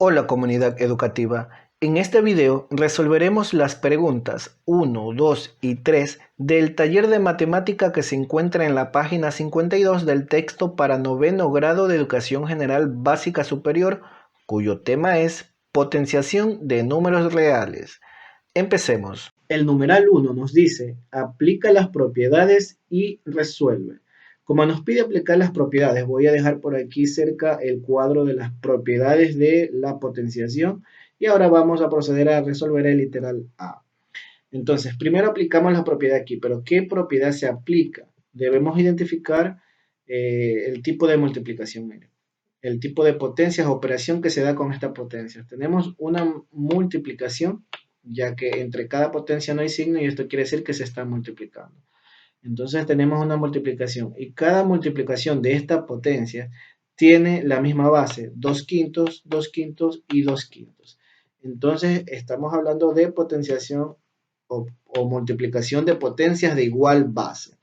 Hola comunidad educativa, en este video resolveremos las preguntas 1, 2 y 3 del taller de matemática que se encuentra en la página 52 del texto para noveno grado de educación general básica superior, cuyo tema es potenciación de números reales. Empecemos. El numeral 1 nos dice, aplica las propiedades y resuelve. Como nos pide aplicar las propiedades, voy a dejar por aquí cerca el cuadro de las propiedades de la potenciación y ahora vamos a proceder a resolver el literal A. Entonces, primero aplicamos la propiedad aquí, pero ¿qué propiedad se aplica? Debemos identificar el tipo de multiplicación. Miren, el tipo de potencias o operación que se da con esta potencia. Tenemos una multiplicación, ya que entre cada potencia no hay signo y esto quiere decir que se está multiplicando. Entonces tenemos una multiplicación y cada multiplicación de esta potencia tiene la misma base, 2 quintos, 2 quintos y 2 quintos. Entonces estamos hablando de potenciación o multiplicación de potencias de igual base.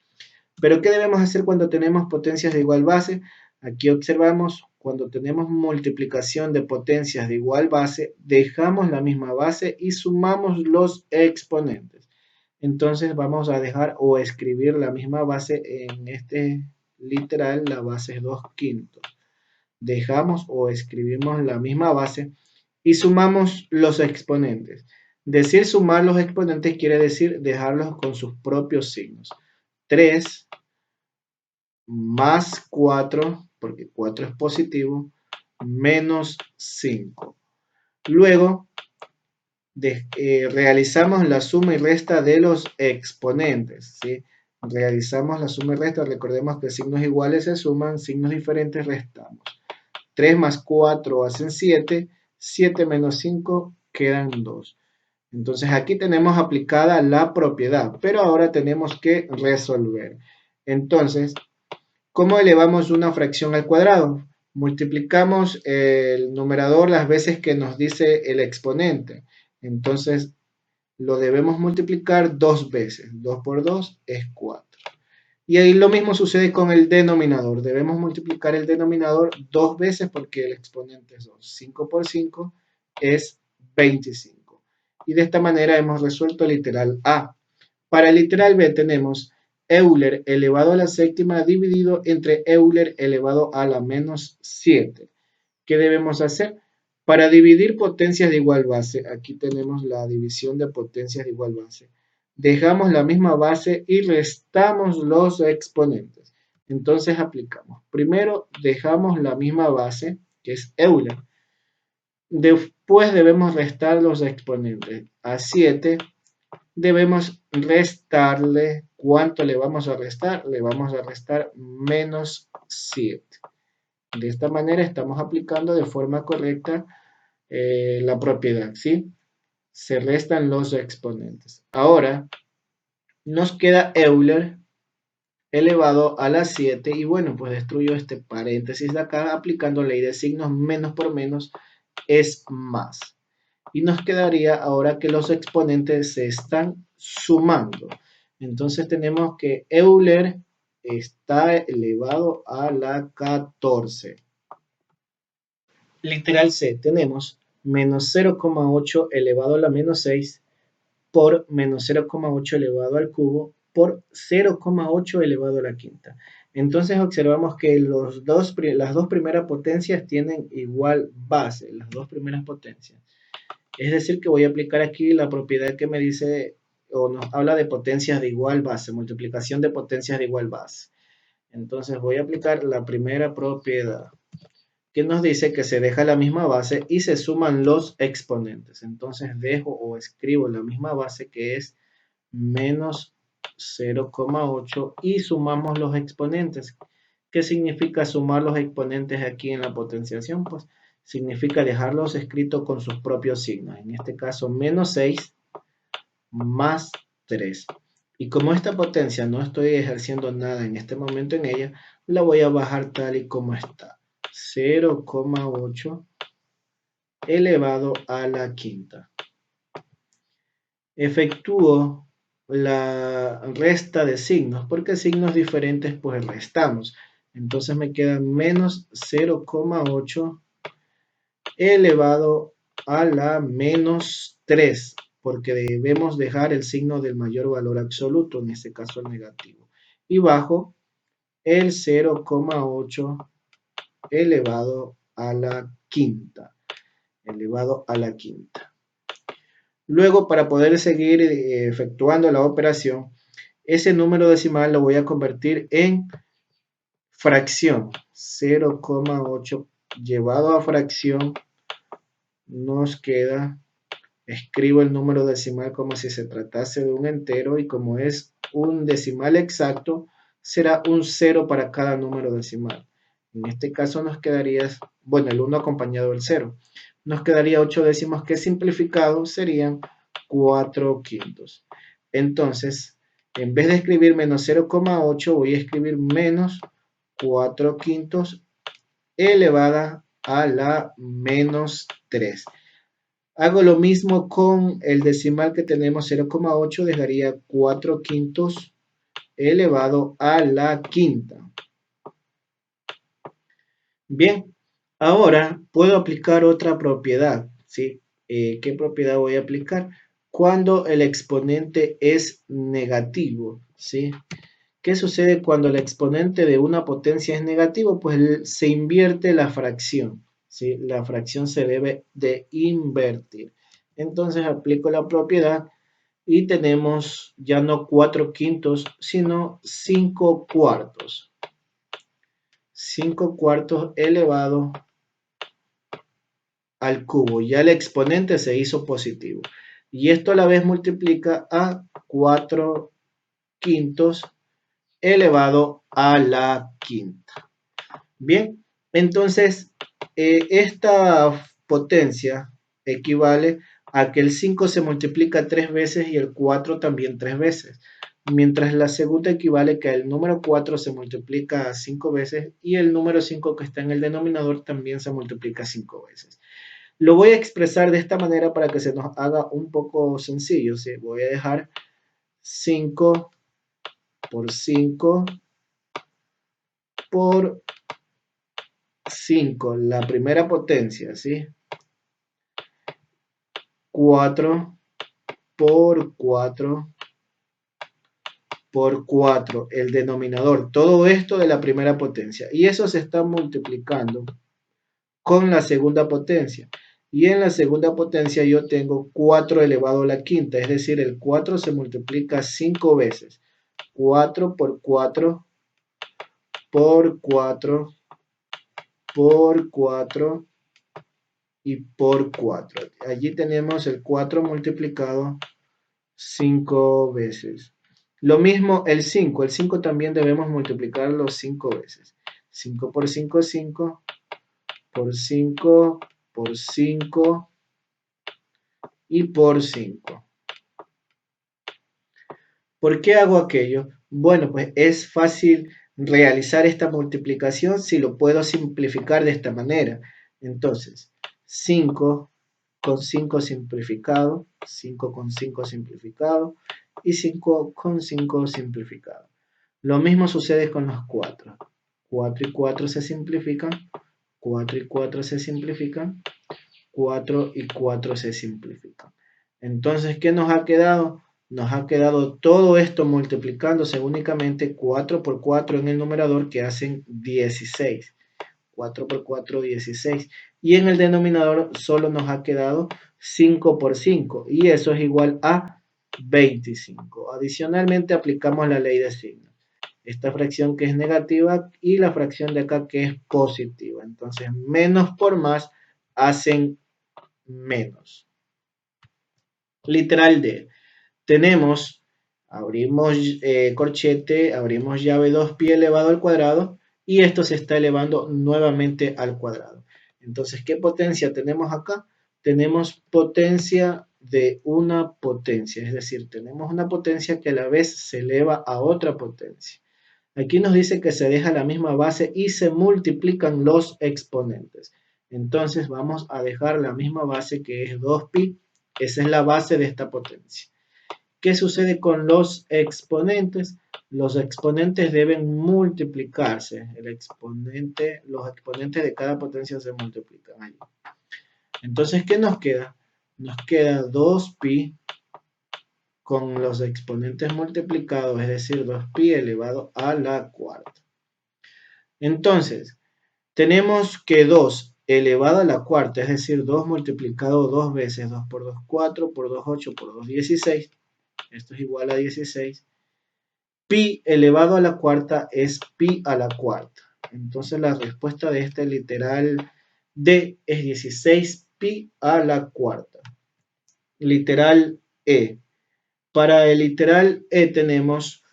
Pero ¿qué debemos hacer cuando tenemos potencias de igual base? Aquí observamos cuando tenemos multiplicación de potencias de igual base, dejamos la misma base y sumamos los exponentes. Entonces vamos a dejar o escribir la misma base en este literal, la base es 2 quintos. Dejamos o escribimos la misma base y sumamos los exponentes. Decir sumar los exponentes quiere decir dejarlos con sus propios signos. 3 más 4, porque 4 es positivo, menos 5. Luego realizamos la suma y resta de los exponentes, ¿sí? Realizamos la suma y resta, recordemos que signos iguales se suman, signos diferentes restamos. 3 más 4 hacen 7, 7 menos 5 quedan 2. Entonces aquí tenemos aplicada la propiedad, pero ahora tenemos que resolver. Entonces, ¿cómo elevamos una fracción al cuadrado? Multiplicamos el numerador las veces que nos dice el exponente. Entonces, lo debemos multiplicar 2 veces. 2 por 2 es 4. Y ahí lo mismo sucede con el denominador. Debemos multiplicar el denominador 2 veces porque el exponente es 2. 5 por 5 es 25. Y de esta manera hemos resuelto el literal A. Para el literal B tenemos Euler elevado a la séptima dividido entre Euler elevado a la menos 7. ¿Qué debemos hacer? Para dividir potencias de igual base, aquí tenemos la división de potencias de igual base. Dejamos la misma base y restamos los exponentes. Entonces aplicamos. Primero dejamos la misma base, que es Euler. Después debemos restar los exponentes. A 7 debemos restarle. ¿Cuánto le vamos a restar? Le vamos a restar menos 7. De esta manera estamos aplicando de forma correcta la propiedad, ¿sí? Se restan los exponentes. Ahora nos queda Euler elevado a la 7 y bueno, pues destruyo este paréntesis de acá aplicando ley de signos, menos por menos es más. Y nos quedaría ahora que los exponentes se están sumando. Entonces tenemos que Euler está elevado a la 14. Literal C, tenemos menos 0,8 elevado a la menos 6 por menos 0,8 elevado al cubo por 0,8 elevado a la quinta. Entonces observamos que las dos primeras potencias tienen igual base, las dos primeras potencias. Es decir, que voy a aplicar aquí la propiedad que me dice o nos habla de potencias de igual base, multiplicación de potencias de igual base. Entonces voy a aplicar la primera propiedad que nos dice que se deja la misma base y se suman los exponentes. Entonces dejo o escribo la misma base que es menos 0,8 y sumamos los exponentes. ¿Qué significa sumar los exponentes aquí en la potenciación? Pues significa dejarlos escritos con sus propios signos. En este caso, menos 6 más 3. Y como esta potencia no estoy ejerciendo nada en este momento en ella, la voy a bajar tal y como está. 0,8 elevado a la quinta. Efectúo la resta de signos, porque signos diferentes pues restamos. Entonces me queda menos 0,8 elevado a la menos 3, porque debemos dejar el signo del mayor valor absoluto, en este caso el negativo, y bajo el 0,8 elevado a la quinta, elevado a la quinta. Luego, para poder seguir efectuando la operación, ese número decimal lo voy a convertir en fracción. 0,8 llevado a fracción nos queda, escribo el número decimal como si se tratase de un entero y como es un decimal exacto, será un 0 para cada número decimal. En este caso nos quedaría, bueno, el 1 acompañado del 0. Nos quedaría 8 décimos que simplificado serían 4 quintos. Entonces, en vez de escribir menos 0,8, voy a escribir menos 4 quintos elevada a la menos 3. Hago lo mismo con el decimal que tenemos 0,8, dejaría 4 quintos elevado a la quinta. Bien, ahora puedo aplicar otra propiedad, ¿sí? ¿Qué propiedad voy a aplicar? Cuando el exponente es negativo, ¿sí? ¿Qué sucede cuando el exponente de una potencia es negativo? Pues se invierte la fracción, ¿sí? La fracción se debe de invertir. Entonces aplico la propiedad y tenemos ya no 4 quintos, sino 5 cuartos. 5 cuartos elevado al cubo. Ya el exponente se hizo positivo. Y esto a la vez multiplica a 4 quintos elevado a la quinta. Bien, entonces esta potencia equivale a que el 5 se multiplica 3 veces y el 4 también 3 veces. Mientras la segunda equivale a que el número 4 se multiplica 5 veces y el número 5 que está en el denominador también se multiplica 5 veces. Lo voy a expresar de esta manera para que se nos haga un poco sencillo. ¿Sí? Voy a dejar 5 por 5 por 5, la primera potencia, ¿sí? 4 por 4 por 4, el denominador. Todo esto de la primera potencia. Y eso se está multiplicando con la segunda potencia. Y en la segunda potencia yo tengo 4 elevado a la quinta, es decir, el 4 se multiplica 5 veces. 4 por 4 por 4 por 4 y por 4. Allí tenemos el 4 multiplicado 5 veces. Lo mismo el 5. El 5 también debemos multiplicarlo 5 veces. 5 por 5 es 5. Por 5 por 5 y por 5. ¿Por qué hago aquello? Bueno, pues es fácil realizar esta multiplicación si lo puedo simplificar de esta manera. Entonces, 5 con 5 simplificado, 5 con 5 simplificado y 5 con 5 simplificado. Lo mismo sucede con los 4. 4 y 4 se simplifican, 4 y 4 se simplifican, 4 y 4 se simplifican. Entonces, ¿qué nos ha quedado? Nos ha quedado todo esto multiplicándose únicamente 4 por 4 en el numerador que hacen 16. 4 por 4, 16. Y en el denominador solo nos ha quedado 5 por 5. Y eso es igual a 25. Adicionalmente aplicamos la ley de signos. Esta fracción que es negativa y la fracción de acá que es positiva. Entonces, menos por más hacen menos. Literal de, tenemos, abrimos corchete, abrimos llave 2pi elevado al cuadrado y esto se está elevando nuevamente al cuadrado. Entonces, ¿qué potencia tenemos acá? Tenemos potencia de una potencia, es decir, tenemos una potencia que a la vez se eleva a otra potencia. Aquí nos dice que se deja la misma base y se multiplican los exponentes. Entonces vamos a dejar la misma base que es 2pi. Esa es la base de esta potencia. ¿Qué sucede con los exponentes? Los exponentes deben multiplicarse. Los exponentes de cada potencia se multiplican allí. Entonces, ¿qué nos queda? Nos queda 2pi con los exponentes multiplicados, es decir, 2pi elevado a la cuarta. Entonces, tenemos que 2 elevado a la cuarta, es decir, 2 multiplicado 2 veces, 2 por 2, 4, por 2, 8, por 2, 16. Esto es igual a 16. Pi elevado a la cuarta es pi a la cuarta. Entonces la respuesta de este literal D es 16 pi a la cuarta. Literal E. Para el literal E tenemos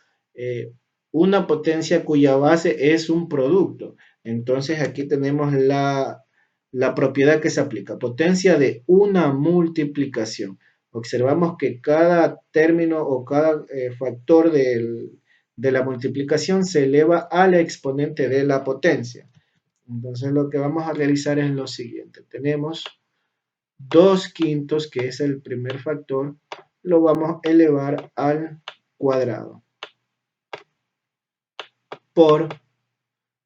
una potencia cuya base es un producto. Entonces aquí tenemos la propiedad que se aplica. Potencia de una multiplicación. Observamos que cada término o cada factor de la multiplicación se eleva al exponente de la potencia. Entonces lo que vamos a realizar es lo siguiente. Tenemos 2 quintos, que es el primer factor, lo vamos a elevar al cuadrado.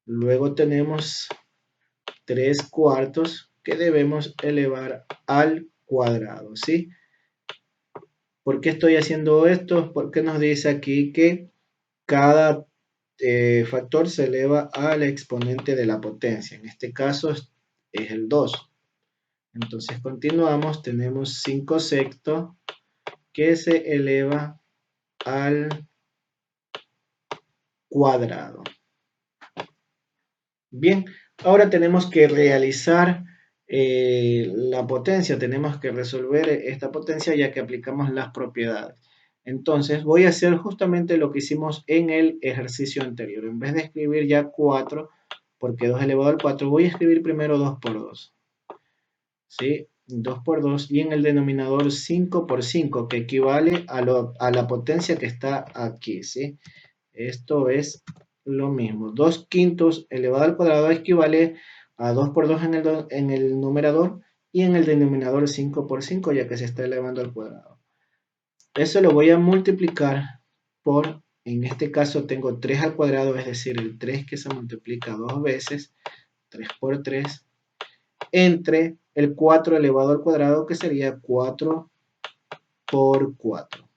Luego tenemos 3 cuartos que debemos elevar al cuadrado, ¿sí? ¿Por qué estoy haciendo esto? Porque nos dice aquí que cada factor se eleva al exponente de la potencia. En este caso es el 2. Entonces continuamos, tenemos 5 sextos que se eleva al cuadrado. Bien, ahora tenemos que realizar la potencia, tenemos que resolver esta potencia ya que aplicamos las propiedades. Entonces voy a hacer justamente lo que hicimos en el ejercicio anterior. En vez de escribir ya 4, porque 2 elevado al 4, voy a escribir primero 2 por 2. ¿Sí? 2 por 2 y en el denominador 5 por 5, que equivale a la potencia que está aquí, ¿sí? Esto es lo mismo. 2 quintos elevado al cuadrado equivale a 2 por 2 en el numerador y en el denominador 5 por 5, ya que se está elevando al cuadrado. Eso lo voy a multiplicar por, en este caso tengo 3 al cuadrado, es decir, el 3 que se multiplica 2 veces, 3 por 3, entre el 4 elevado al cuadrado, que sería 4 por 4.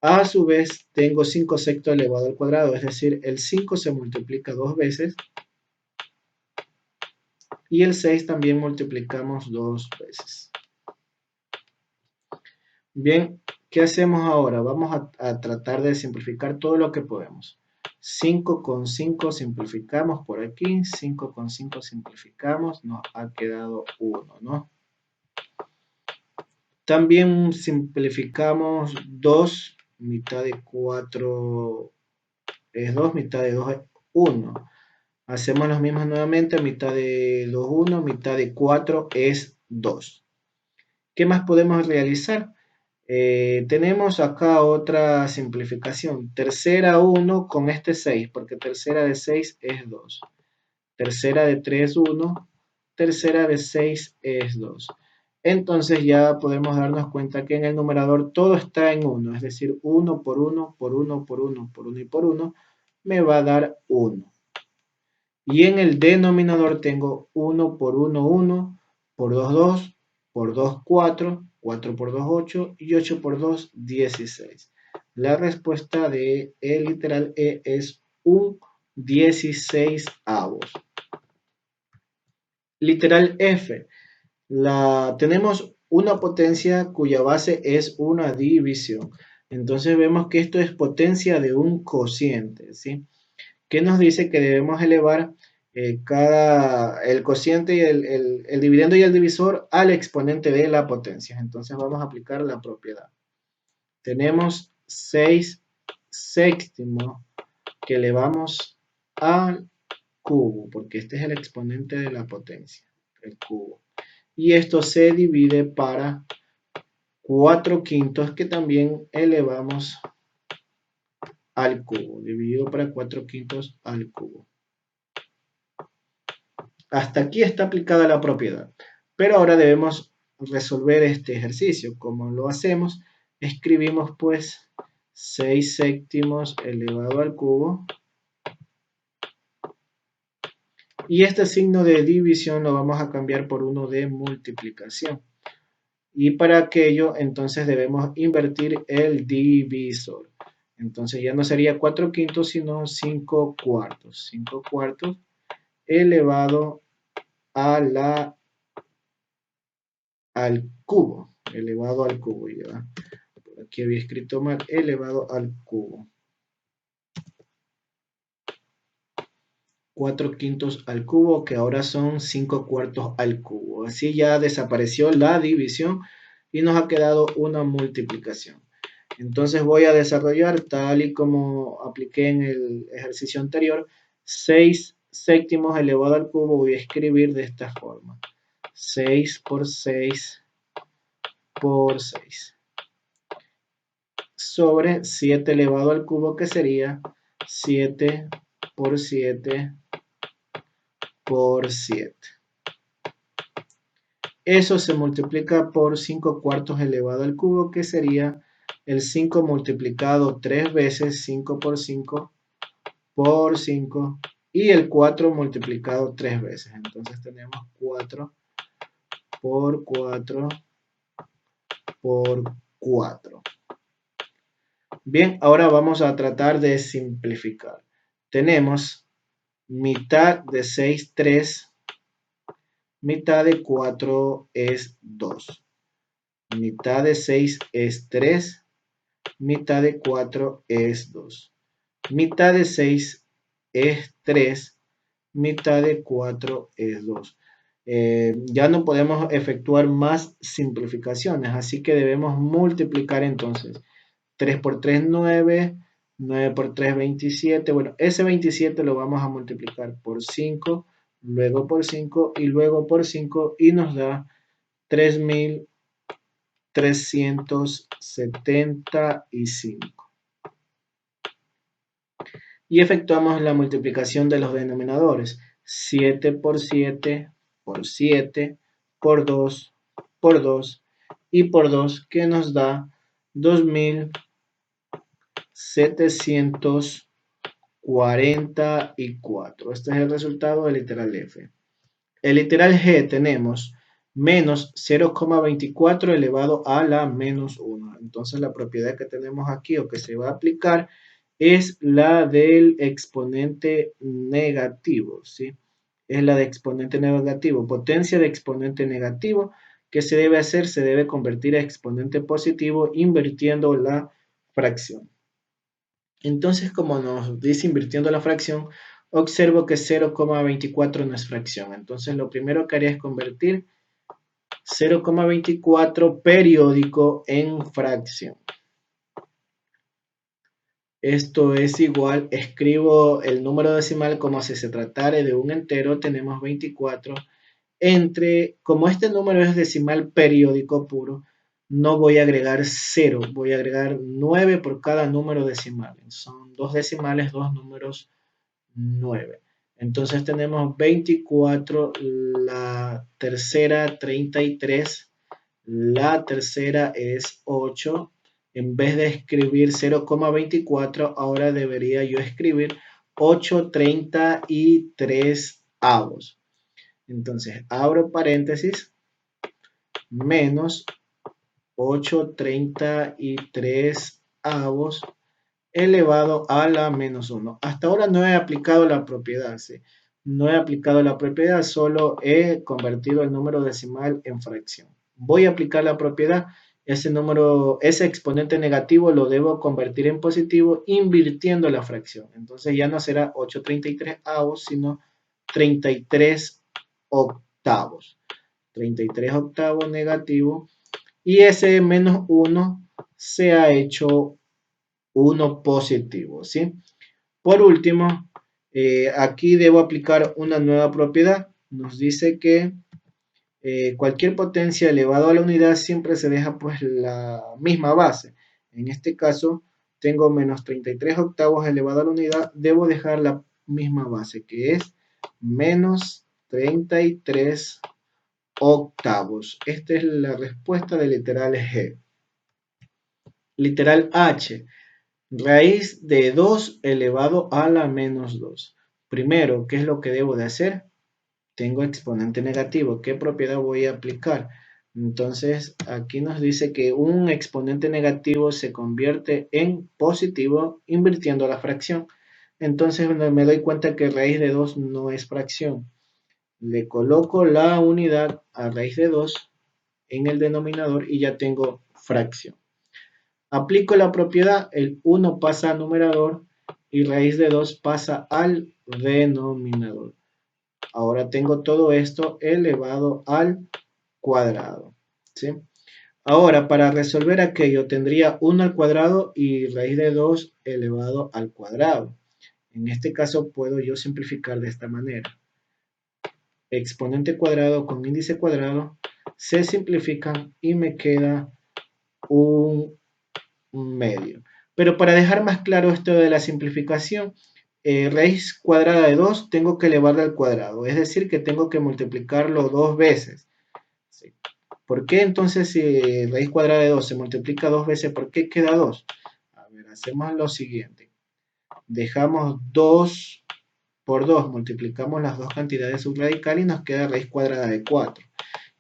A su vez, tengo 5 sextos elevado al cuadrado, es decir, el 5 se multiplica 2 veces y el 6 también multiplicamos 2 veces. Bien, ¿qué hacemos ahora? Vamos a tratar de simplificar todo lo que podemos. 5 con 5 simplificamos por aquí, 5 con 5 simplificamos, nos ha quedado 1, ¿no? También simplificamos 2, mitad de 4 es 2, mitad de 2 es 1. Hacemos los mismos nuevamente, mitad de 2, 1, mitad de 4 es 2. ¿Qué más podemos realizar? Tenemos acá otra simplificación. Tercera 1 con este 6, porque tercera de 6 es 2. Tercera de 3, 1. Tercera de 6 es 2. Entonces ya podemos darnos cuenta que en el numerador todo está en 1, es decir, 1 por 1, por 1, por 1, por 1 y por 1 me va a dar 1. Y en el denominador tengo 1 por 1, 1, por 2, 2, por 2, 4, 4 por 2, 8 y 8 por 2, 16. La respuesta de el literal E es un 16avos. Literal F. Tenemos una potencia cuya base es una división. Entonces vemos que esto es potencia de un cociente, ¿sí? Que nos dice que debemos elevar el cociente y el dividendo y el divisor al exponente de la potencia. Entonces vamos a aplicar la propiedad. Tenemos 6 séptimos que elevamos al cubo, porque este es el exponente de la potencia, el cubo. Y esto se divide para 4 quintos que también elevamos al cubo, dividido para 4 quintos al cubo. Hasta aquí está aplicada la propiedad, pero ahora debemos resolver este ejercicio. ¿Cómo lo hacemos? Escribimos pues 6 séptimos elevado al cubo Y este signo de división lo vamos a cambiar por uno de multiplicación. Y para aquello, entonces debemos invertir el divisor. Entonces ya no sería 4 quintos, sino 5 cuartos. 5 cuartos elevado a al cubo. Elevado al cubo. Ya. Por aquí había escrito mal. Elevado al cubo. 4 quintos al cubo, que ahora son 5 cuartos al cubo. Así ya desapareció la división y nos ha quedado una multiplicación. Entonces voy a desarrollar, tal y como apliqué en el ejercicio anterior, 6 séptimos elevado al cubo. Voy a escribir de esta forma. 6 por 6 por 6. Sobre 7 elevado al cubo, que sería 7 por 7 por 7. Eso se multiplica por 5 cuartos elevado al cubo, que sería el 5 multiplicado 3 veces, 5 por 5 por 5, y el 4 multiplicado 3 veces. Entonces tenemos 4 por 4 por 4. Bien, ahora vamos a tratar de simplificar. Tenemos mitad de 6, 3. Mitad de 4 es 2. Mitad de 6 es 3. Mitad de 4 es 2. Mitad de 6 es 3. Mitad de 4 es 2. Ya no podemos efectuar más simplificaciones, así que debemos multiplicar entonces. 3 por 3, 9. 9 por 3, 27. Bueno, ese 27 lo vamos a multiplicar por 5, luego por 5 y luego por 5, y nos da 3.375. Y efectuamos la multiplicación de los denominadores. 7 por 7 por 7 por 2 por 2 y por 2, que nos da 2.744. Este es el resultado del literal F. El literal G tenemos menos 0,24 elevado a la menos 1. Entonces la propiedad que tenemos aquí, o que se va a aplicar, es la del exponente negativo, ¿sí? Es la de exponente negativo. Potencia de exponente negativo. ¿Qué se debe hacer? Se debe convertir a exponente positivo invirtiendo la fracción. Entonces, como nos dice invirtiendo la fracción, observo que 0,24 no es fracción. Entonces, lo primero que haría es convertir 0,24 periódico en fracción. Esto es igual, escribo el número decimal como si se tratara de un entero. Tenemos 24 entre, como este número es decimal periódico puro, no voy a agregar 0, voy a agregar 9 por cada número decimal. Son dos decimales, dos números 9. Entonces tenemos 24, la tercera 33, la tercera es 8. En vez de escribir 0,24, ahora debería yo escribir 8,33 avos. Entonces abro paréntesis, menos 8,33 avos elevado a la menos 1. Hasta ahora no he aplicado la propiedad, ¿sí? No he aplicado la propiedad, solo he convertido el número decimal en fracción. Voy a aplicar la propiedad. Ese número, ese exponente negativo lo debo convertir en positivo invirtiendo la fracción. Entonces ya no será 8,33 avos, sino 33 octavos. 33 octavos negativo. Y ese menos 1 se ha hecho 1 positivo, ¿sí? Por último, aquí debo aplicar una nueva propiedad. Nos dice que cualquier potencia elevada a la unidad siempre se deja pues la misma base. En este caso, tengo menos 33 octavos elevado a la unidad, debo dejar la misma base, que es menos 33 octavos. Esta es la respuesta del literal G. Literal H. Raíz de 2 elevado a la menos 2. Primero, ¿qué es lo que debo de hacer? tengo exponente negativo. ¿Qué propiedad voy a aplicar? Entonces, aquí nos dice que un exponente negativo se convierte en positivo invirtiendo la fracción. Entonces, me doy cuenta que raíz de 2 no es fracción. Le coloco la unidad a raíz de 2 en el denominador y ya tengo fracción. Aplico la propiedad, el 1 pasa al numerador y raíz de 2 pasa al denominador. Ahora tengo todo esto elevado al cuadrado, ¿sí? Ahora, para resolver aquello, tendría 1 al cuadrado y raíz de 2 elevado al cuadrado. En este caso, puedo yo simplificar de esta manera. Exponente cuadrado con índice cuadrado se simplifican y me queda un medio. Pero para dejar más claro esto de la simplificación, raíz cuadrada de 2 tengo que elevarla al cuadrado, es decir, que tengo que multiplicarlo 2 veces. ¿Sí? ¿Por qué entonces si raíz cuadrada de 2 se multiplica 2 veces, por qué queda 2? A ver, hacemos lo siguiente. Dejamos 2 por 2, multiplicamos las dos cantidades subradical y nos queda raíz cuadrada de 4.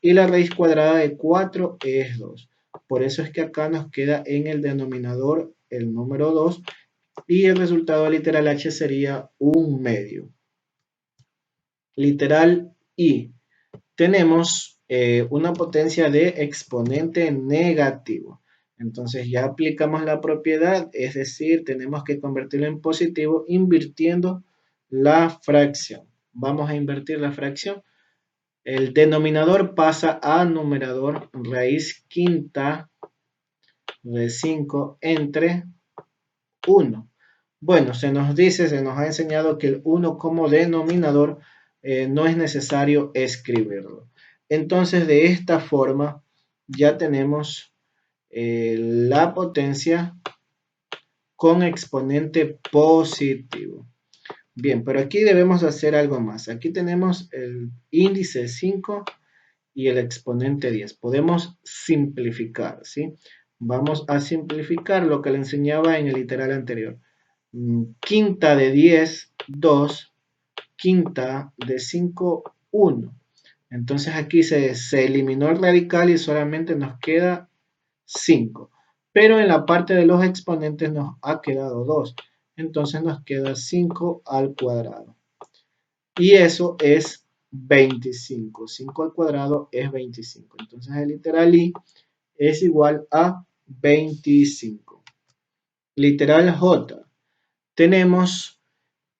Y la raíz cuadrada de 4 es 2. Por eso es que acá nos queda en el denominador el número 2 y el resultado literal h sería un medio. Literal I. Tenemos una potencia de exponente negativo. Entonces ya aplicamos la propiedad, es decir, tenemos que convertirlo en positivo invirtiendo la fracción. Vamos a invertir la fracción. El denominador pasa a numerador, raíz quinta de 5 entre 1. Bueno, se nos ha enseñado que el 1 como denominador no es necesario escribirlo. Entonces, de esta forma, ya tenemos la potencia con exponente positivo. Bien, pero aquí debemos hacer algo más. Aquí tenemos el índice 5 y el exponente 10. Podemos simplificar, ¿sí? Vamos a simplificar lo que le enseñaba en el literal anterior. Quinta de 10, 2. Quinta de 5, 1. Entonces aquí se eliminó el radical y solamente nos queda 5. Pero en la parte de los exponentes nos ha quedado 2. Entonces nos queda 5 al cuadrado. Y eso es 25. 5 al cuadrado es 25. Entonces el literal I es igual a 25. Literal J. Tenemos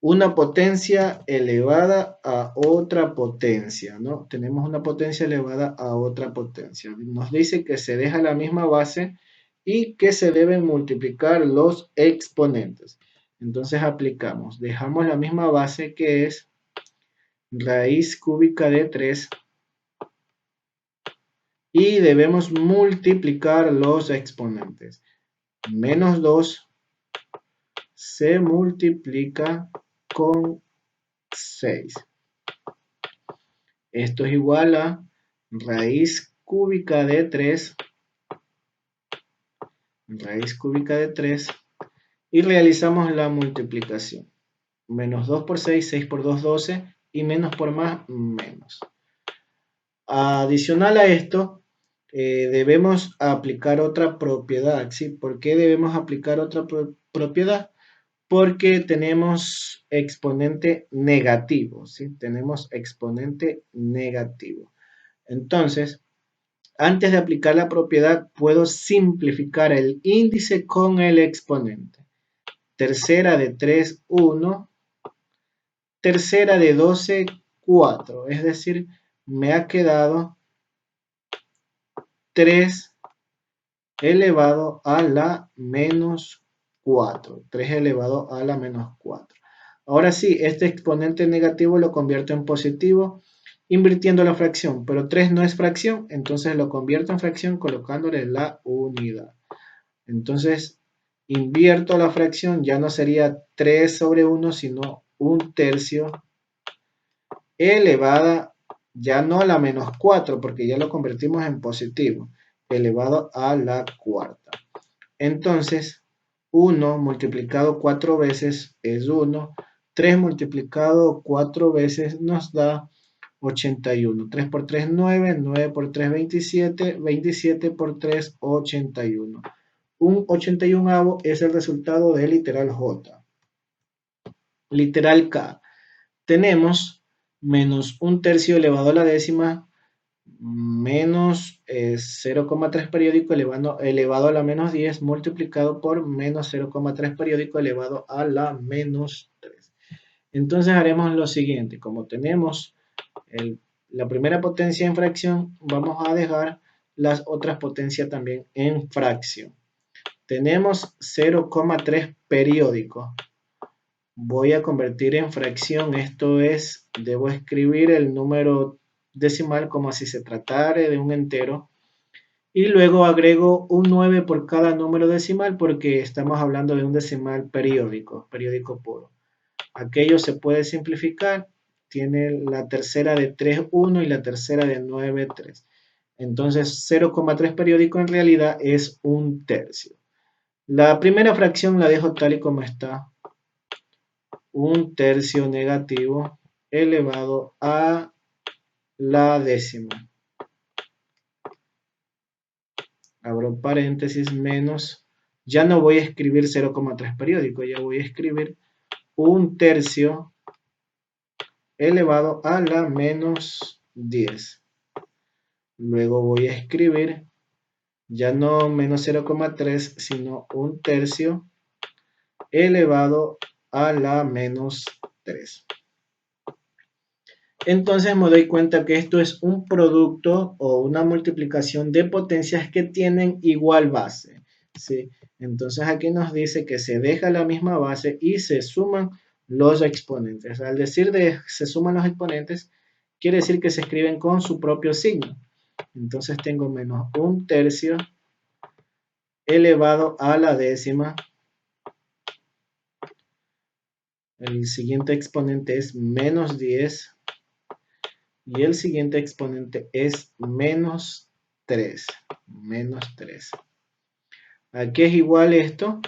una potencia elevada a otra potencia, ¿no? Tenemos una potencia elevada a otra potencia. Nos dice que se deja la misma base y que se deben multiplicar los exponentes. Entonces aplicamos, dejamos la misma base que es raíz cúbica de 3 y debemos multiplicar los exponentes. Menos 2 se multiplica con 6. Esto es igual a raíz cúbica de 3, raíz cúbica de 3, y realizamos la multiplicación. Menos 2 por 6, 6 por 2, 12, y menos por más, menos. Adicional a esto, debemos aplicar otra propiedad, ¿sí? ¿Por qué debemos aplicar otra propiedad? Porque tenemos exponente negativo, ¿sí? Tenemos exponente negativo. Entonces, antes de aplicar la propiedad, puedo simplificar el índice con el exponente. Tercera de 3, 1. Tercera de 12, 4. Es decir, me ha quedado 3 elevado a la menos 4. 3 elevado a la menos 4. Ahora sí, este exponente negativo lo convierto en positivo invirtiendo la fracción, pero 3 no es fracción, entonces lo convierto en fracción colocándole la unidad. Entonces, invierto la fracción, ya no sería 3 sobre 1, sino 1/3 elevada, ya no a la menos 4, porque ya lo convertimos en positivo, elevado a la cuarta. Entonces, 1 multiplicado 4 veces es 1, 3 multiplicado 4 veces nos da 81. 3 por 3, 9. 9 por 3, 27. 27 por 3, 81. Un 81avo es el resultado del literal J. Literal K. Tenemos menos 1/3 elevado a la décima menos 0,3 periódico elevado a la menos 10 multiplicado por menos 0,3 periódico elevado a la menos 3. Entonces haremos lo siguiente. Como tenemos la primera potencia en fracción, vamos a dejar las otras potencias también en fracción. Tenemos 0,3 periódico. Voy a convertir en fracción, esto es, debo escribir el número decimal como si se tratara de un entero y luego agrego un 9 por cada número decimal porque estamos hablando de un decimal periódico puro. Aquello se puede simplificar, tiene la tercera de 3, 1 y la tercera de 9, 3. Entonces 0,3 periódico en realidad es 1/3. La primera fracción la dejo tal y como está. 1/3 negativo elevado a la décima. Abro paréntesis menos. Ya no voy a escribir 0,3 periódico, ya voy a escribir 1/3 elevado a la menos 10. Luego voy a escribir ya no menos 0,3, sino 1/3 elevado a la menos 3. Entonces me doy cuenta que esto es un producto o una multiplicación de potencias que tienen igual base, ¿sí? Entonces aquí nos dice que se deja la misma base y se suman los exponentes. Al decir se suman los exponentes, quiere decir que se escriben con su propio signo. Entonces tengo menos 1/3 elevado a la décima. El siguiente exponente es menos 10. Y el siguiente exponente es menos 3. Menos 3. ¿A qué es igual esto?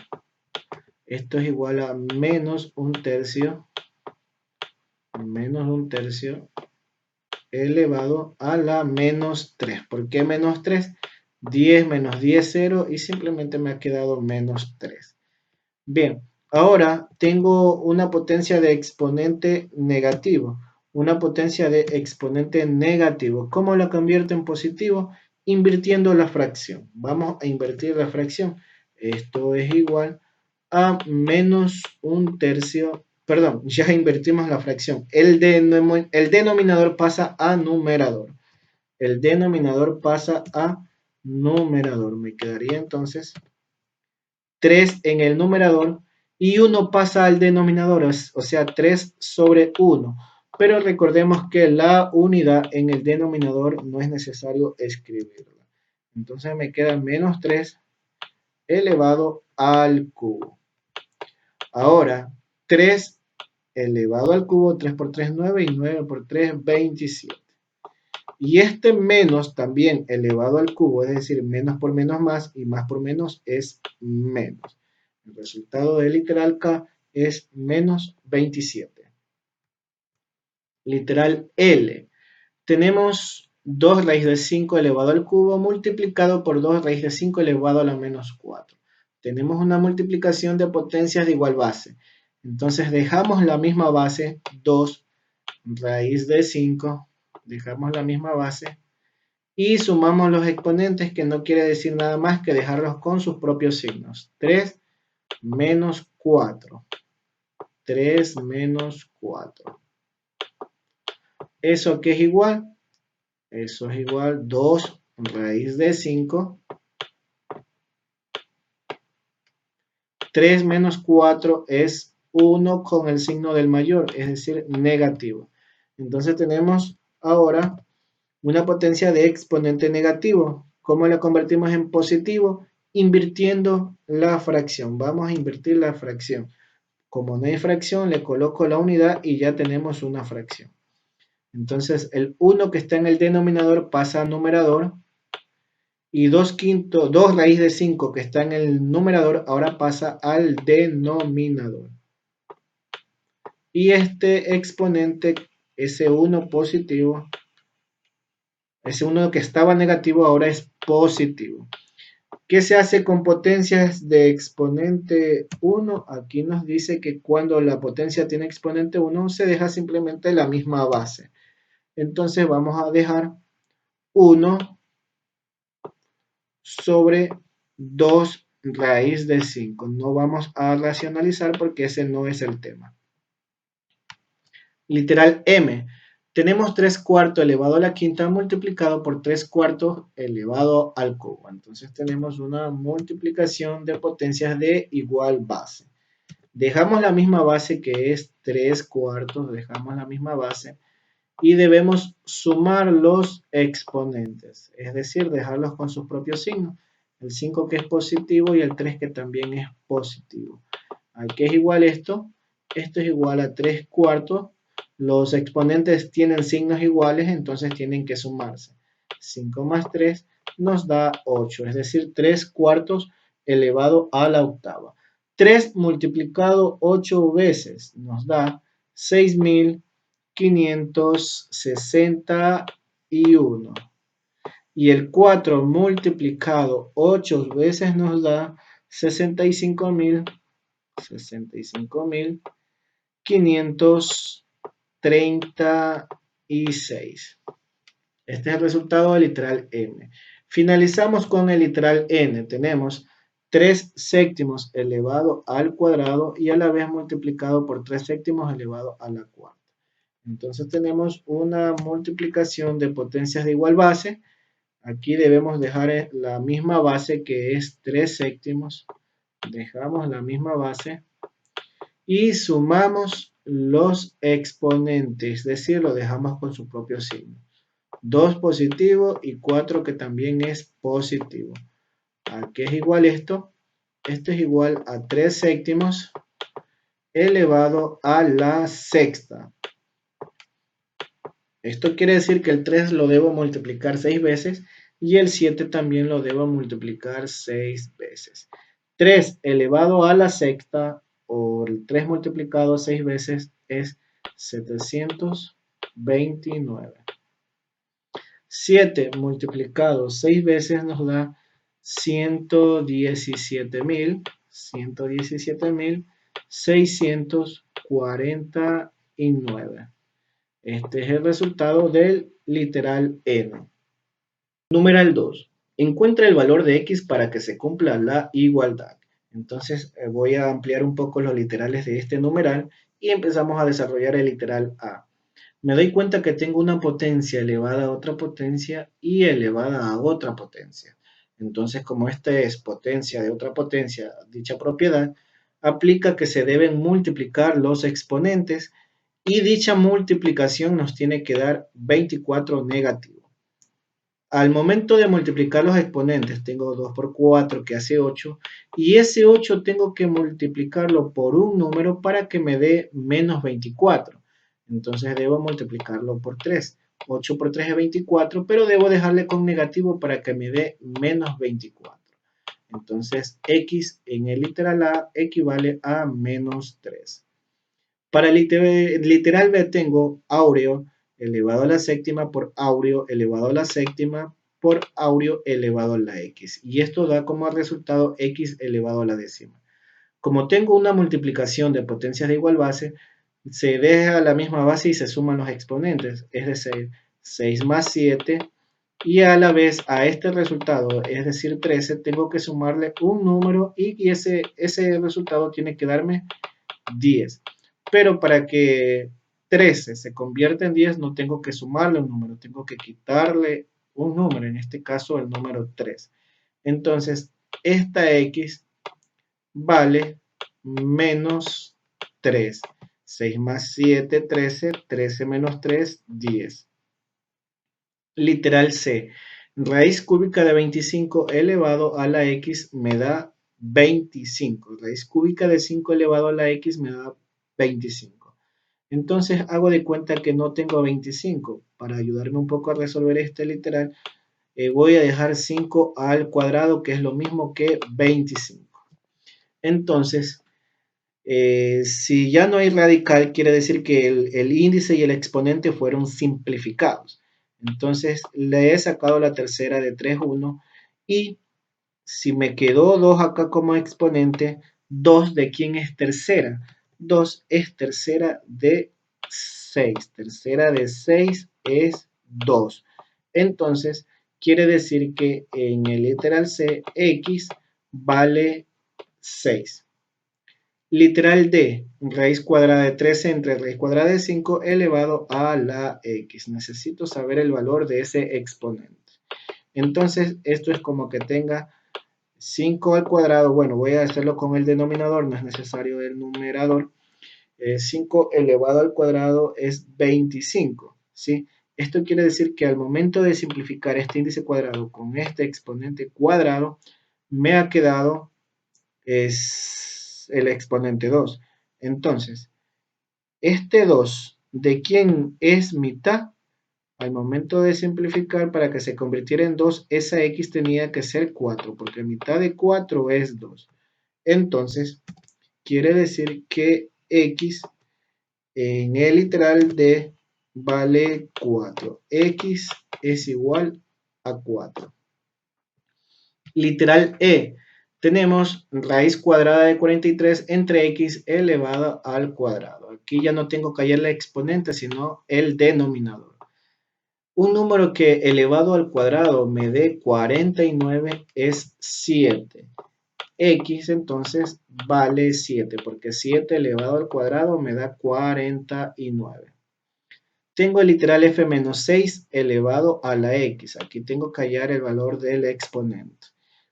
Esto es igual a menos 1/3. Menos 1/3 elevado a la menos 3. ¿Por qué menos 3? 10 menos 10, 0. Y simplemente me ha quedado menos 3. Bien, ahora tengo una potencia de exponente negativo. Una potencia de exponente negativo. ¿Cómo la convierto en positivo? Invirtiendo la fracción. Vamos a invertir la fracción. Esto es igual a menos 1/3. Perdón, ya invertimos la fracción. El denominador pasa a numerador. El denominador pasa a numerador. Me quedaría entonces 3 en el numerador y 1 pasa al denominador, o sea, 3 sobre 1. Pero recordemos que la unidad en el denominador no es necesario escribirla. Entonces me queda menos 3 elevado al cubo. Ahora, 3 elevado al cubo, 3 por 3, 9 y 9 por 3, 27. Y este menos también elevado al cubo, es decir, menos por menos más y más por menos es menos. El resultado de literal K es menos 27. Literal L. Tenemos 2 raíz de 5 elevado al cubo multiplicado por 2 raíz de 5 elevado a la menos 4. Tenemos una multiplicación de potencias de igual base. Entonces dejamos la misma base, 2 raíz de 5, dejamos la misma base y sumamos los exponentes, que no quiere decir nada más que dejarlos con sus propios signos. 3 menos 4. 3 menos 4. ¿Eso qué es igual? Eso es igual 2 raíz de 5. 3 menos 4 es 1 con el signo del mayor, es decir, negativo. Entonces tenemos ahora una potencia de exponente negativo. ¿Cómo la convertimos en positivo? Invirtiendo la fracción. Vamos a invertir la fracción. Como no hay fracción, le coloco la unidad y ya tenemos una fracción. Entonces el 1 que está en el denominador pasa al numerador y 2 raíz de 5 que está en el numerador ahora pasa al denominador. Y este exponente ese 1 positivo, ese 1 que estaba negativo ahora es positivo. ¿Qué se hace con potencias de exponente 1? Aquí nos dice que cuando la potencia tiene exponente 1 se deja simplemente la misma base. Entonces vamos a dejar 1 sobre 2 raíz de 5. No vamos a racionalizar porque ese no es el tema. Literal M. Tenemos 3 cuartos elevado a la quinta multiplicado por 3 cuartos elevado al cubo. Entonces tenemos una multiplicación de potencias de igual base. Dejamos la misma base que es 3 cuartos, dejamos la misma base y debemos sumar los exponentes, es decir, dejarlos con sus propios signos. El 5 que es positivo y el 3 que también es positivo. ¿A qué es igual esto? Esto es igual a 3 cuartos. Los exponentes tienen signos iguales, entonces tienen que sumarse. 5 más 3 nos da 8, es decir, 3 cuartos elevado a la octava. 3 multiplicado 8 veces nos da 6.561. Y el 4 multiplicado 8 veces nos da 65.536. Este es el resultado del literal M. Finalizamos con el literal N. Tenemos 3 séptimos elevado al cuadrado y a la vez multiplicado por 3 séptimos elevado a la cuarta. Entonces tenemos una multiplicación de potencias de igual base. Aquí debemos dejar la misma base que es 3 séptimos. Dejamos la misma base y sumamos los exponentes, es decir, lo dejamos con su propio signo. 2 positivo y 4 que también es positivo. ¿A qué es igual esto? Esto es igual a 3 séptimos elevado a la sexta. Esto quiere decir que el 3 lo debo multiplicar 6 veces y el 7 también lo debo multiplicar 6 veces. 3 elevado a la sexta o el 3 multiplicado 6 veces es 729. 7 multiplicado 6 veces nos da 117.649. Este es el resultado del literal N. Numeral 2. Encuentra el valor de X para que se cumpla la igualdad. Entonces voy a ampliar un poco los literales de este numeral y empezamos a desarrollar el literal A. Me doy cuenta que tengo una potencia elevada a otra potencia y elevada a otra potencia. Entonces, como esta es potencia de otra potencia, dicha propiedad, aplica que se deben multiplicar los exponentes y dicha multiplicación nos tiene que dar 24 negativo. Al momento de multiplicar los exponentes, tengo 2 por 4 que hace 8, y ese 8 tengo que multiplicarlo por un número para que me dé menos 24. Entonces debo multiplicarlo por 3. 8 por 3 es 24, pero debo dejarle con negativo para que me dé menos 24. Entonces X en el literal A equivale a menos 3. Para el literal B tengo áureo elevado a la séptima por áureo elevado a la séptima por áureo elevado a la X. Y esto da como resultado X elevado a la décima. Como tengo una multiplicación de potencias de igual base, se deja la misma base y se suman los exponentes. Es decir, 6 más 7. Y a la vez a este resultado, es decir, 13, tengo que sumarle un número y ese resultado tiene que darme 10. Pero para que 13 se convierta en 10 no tengo que sumarle un número, tengo que quitarle un número, en este caso el número 3. Entonces, esta X vale menos 3. 6 más 7, 13. 13 menos 3, 10. Literal C. Raíz cúbica de 25 elevado a la X me da 25. Raíz cúbica de 5 elevado a la X me da 25. Entonces hago de cuenta que no tengo 25. Para ayudarme un poco a resolver este literal, voy a dejar 5 al cuadrado, que es lo mismo que 25. Entonces, Si ya no hay radical, quiere decir que el índice y el exponente fueron simplificados. Entonces le he sacado la tercera de 3, 1 y si me quedó 2 acá como exponente, 2 de quién es tercera. 2 es tercera de 6. Tercera de 6 es 2. Entonces, quiere decir que en el literal C, X vale 6. Literal D, raíz cuadrada de 13 entre raíz cuadrada de 5 elevado a la X. Necesito saber el valor de ese exponente. Entonces, esto es como que tenga 5 al cuadrado. Bueno, voy a hacerlo con el denominador, no es necesario el numerador. 5 elevado al cuadrado es 25, ¿sí? Esto quiere decir que al momento de simplificar este índice cuadrado con este exponente cuadrado, me ha quedado es el exponente 2. Entonces, este 2, ¿de quién es mitad? Al momento de simplificar, para que se convirtiera en 2, esa x tenía que ser 4, porque mitad de 4 es 2. Entonces, quiere decir que x en el literal de vale 4. X es igual a 4. Literal E. Tenemos raíz cuadrada de 43 entre x elevado al cuadrado. Aquí ya no tengo que hallar el exponente, sino el denominador. Un número que elevado al cuadrado me dé 49 es 7. X entonces vale 7, porque 7 elevado al cuadrado me da 49. Tengo el literal f menos 6 elevado a la x. Aquí tengo que hallar el valor del exponente.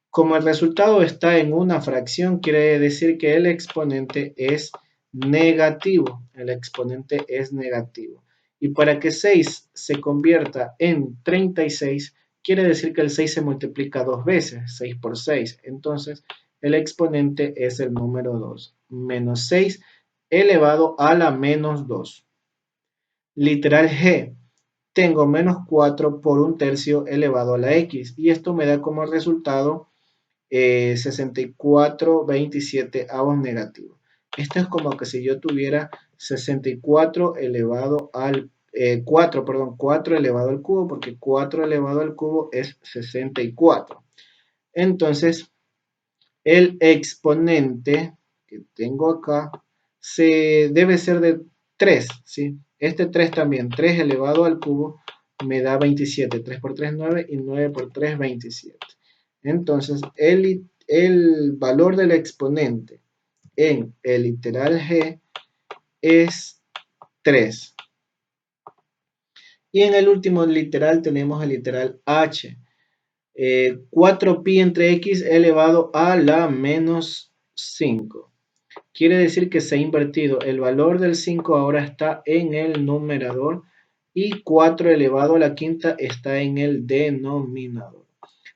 Como el resultado está en una fracción, quiere decir que el exponente es negativo. El exponente es negativo. Y para que 6 se convierta en 36, quiere decir que el 6 se multiplica dos veces, 6 por 6. Entonces, el exponente es el número 2. Menos 6 elevado a la menos 2. Literal G. Tengo menos 4 por un tercio elevado a la x. Y esto me da como resultado 64/27 avos negativo. Esto es como que si yo tuviera 64 elevado al 4 elevado al cubo, porque 4 elevado al cubo es 64. Entonces, el exponente que tengo acá debe ser de 3, ¿sí? Este 3 también, 3 elevado al cubo me da 27. 3 por 3, 9 y 9 por 3, 27. Entonces, el valor del exponente en el literal G es 3. Y en el último literal tenemos el literal H. 4pi entre x elevado a la menos 5. Quiere decir que se ha invertido. El valor del 5 ahora está en el numerador y 4 elevado a la quinta está en el denominador.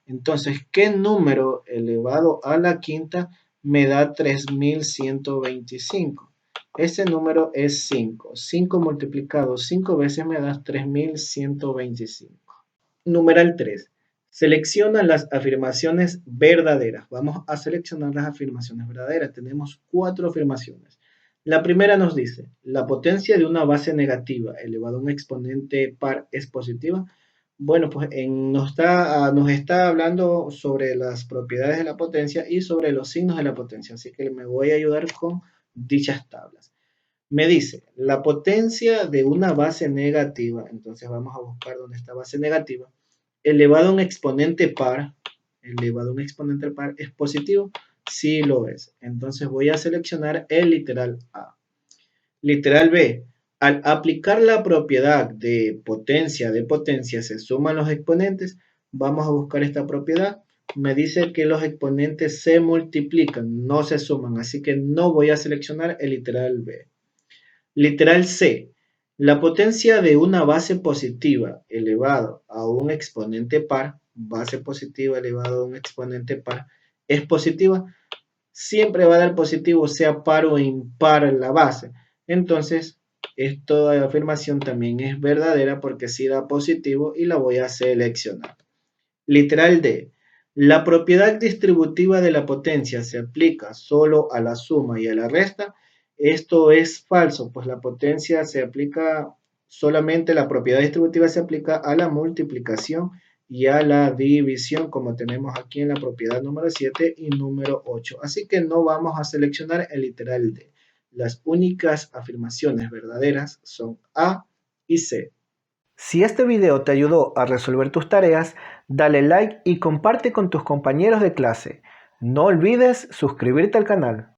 Entonces, ¿qué número elevado a la quinta me da 3125? Ese número es 5. 5 multiplicado 5 veces me da 3125. Numeral 3. Selecciona las afirmaciones verdaderas. Vamos a seleccionar las afirmaciones verdaderas. Tenemos 4 afirmaciones. La primera nos dice, la potencia de una base negativa elevado a un exponente par es positiva. Bueno, pues nos está hablando sobre las propiedades de la potencia y sobre los signos de la potencia. Así que me voy a ayudar con dichas tablas. Me dice, la potencia de una base negativa, entonces vamos a buscar dónde está base negativa, elevado a un exponente par, ¿es positivo? Sí lo es. Entonces voy a seleccionar el literal A. Literal B, al aplicar la propiedad de potencia se suman los exponentes, vamos a buscar esta propiedad. Me dice que los exponentes se multiplican, no se suman, así que no voy a seleccionar el literal B. Literal C. La potencia de una base positiva elevado a un exponente par, base positiva elevado a un exponente par, es positiva. Siempre va a dar positivo, sea par o impar la base. Entonces, esta afirmación también es verdadera porque sí da positivo y la voy a seleccionar. Literal D. La propiedad distributiva de la potencia se aplica solo a la suma y a la resta. Esto es falso, pues la potencia se aplica solamente, la propiedad distributiva se aplica a la multiplicación y a la división, como tenemos aquí en la propiedad número 7 y número 8. Así que no vamos a seleccionar el literal D. Las únicas afirmaciones verdaderas son A y C. Si este video te ayudó a resolver tus tareas, dale like y comparte con tus compañeros de clase. No olvides suscribirte al canal.